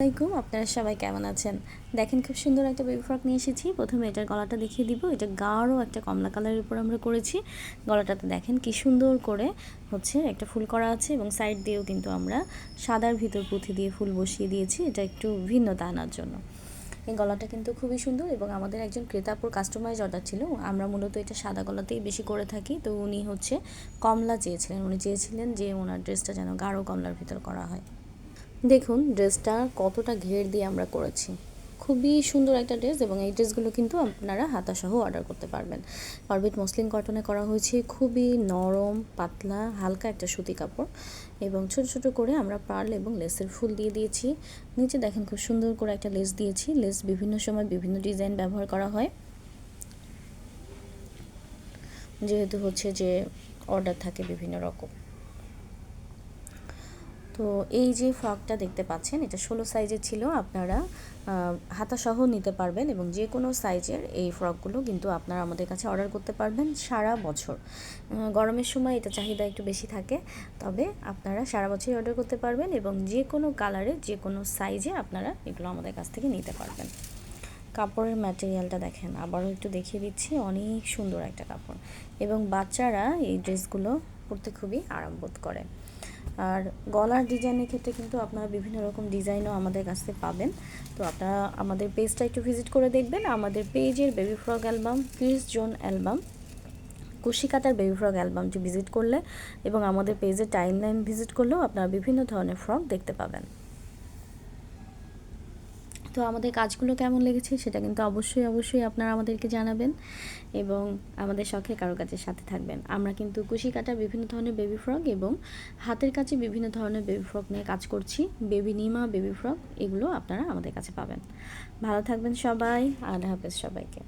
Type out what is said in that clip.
আসসালামাইকুম, আপনারা সবাই কেমন আছেন? দেখেন, খুব সুন্দর একটা বেবি ফ্রক নিয়ে এসেছি। প্রথমে এটার গলাটা দেখিয়ে দিব। এটা গাঢ় একটা কমলা কালারের উপর আমরা করেছি। গলাটাতে দেখেন কি সুন্দর করে একটা ফুল করা আছে এবং সাইড দিয়েও কিন্তু আমরা সাদার ভিতর পুঁথি দিয়ে ফুল বসিয়ে দিয়েছি। এটা একটু ভিন্নতা আনার জন্য। এই গলাটা কিন্তু খুবই সুন্দর এবং আমাদের একজন ক্রেতাপুর কাস্টমাইজ অর্ডার ছিল। আমরা মূলত এটা সাদা গলাতেই বেশি করে থাকি। তো উনি কমলা চেয়েছিলেন। উনি চেয়েছিলেন যে ওনার ড্রেসটা যেন গাঢ় কমলার ভিতর করা হয়। দেখুন ড্রেসটা কতটা ঘের দিয়ে আমরা করেছি। খুবই সুন্দর একটা ড্রেস এবং এই ড্রেসগুলো কিন্তু আপনারা হাতাসহ অর্ডার করতে পারবেন। অরবিট মসলিন কটনে করা হয়েছে, খুবই নরম পাতলা হালকা একটা সুতি কাপড় এবং ছোট ছোট করে আমরা পার্ল এবং লেসের ফুল দিয়ে দিয়েছি। নিচে দেখেন খুব সুন্দর করে একটা লেস দিয়েছি। লেস বিভিন্ন সময় বিভিন্ন ডিজাইন ব্যবহার করা হয়, যেহেতু যে অর্ডার থাকে বিভিন্ন রকম। তো এই যে ফ্রকটা দেখতে পাচ্ছেন, এটা 16 সাইজের ছিল। আপনারা হাতাসহ নিতে পারবেন এবং যে কোনো সাইজের এই ফ্রকগুলো কিন্তু আপনারা আমাদের কাছে অর্ডার করতে পারবেন সারা বছর। গরমের সময় এটা চাহিদা একটু বেশি থাকে, তবে আপনারা সারা বছরই অর্ডার করতে পারবেন এবং যে কোনো কালারে যে কোনো সাইজে আপনারা এগুলো আমাদের কাছ থেকে নিতে পারবেন। কাপড়ের ম্যাটেরিয়ালটা দেখেন, আবারও একটু দেখিয়ে দিচ্ছি, অনেক সুন্দর একটা কাপড় এবং বাচ্চারা এই ড্রেসগুলো পরতে খুবই আরাম বোধ করে। আর গলার ডিজাইনের ক্ষেত্রে কিন্তু আপনারা বিভিন্ন রকম ডিজাইনও আমাদের কাছে পাবেন। তো আপনারা আমাদের পেজটা একটু ভিজিট করে দেখবেন। আমাদের পেজের baby frock album, Chris Zone album, কুশি কাটার বেবি ফ্রক অ্যালবামটি ভিজিট করলে এবং আমাদের পেজের টাইমলাইন ভিজিট করলেও আপনারা বিভিন্ন ধরনের ফ্রক দেখতে পাবেন। তো আমাদের কাজগুলো কেমন লেগেছে সেটা কিন্তু অবশ্যই আপনারা আমাদেরকে জানাবেন এবং আমাদের শখের কারুকাজের সাথে থাকবেন। আমরা কিন্তু কুশি কাটা বিভিন্ন ধরনের বেবি ফ্রক এবং হাতের কাছে বিভিন্ন ধরনের বেবি ফ্রক নিয়ে কাজ করছি। বেবি নিমা, বেবি ফ্রক, এগুলো আপনারা আমাদের কাছে পাবেন। ভালো থাকবেন সবাই। আল্লাহ হাফেজ সবাইকে।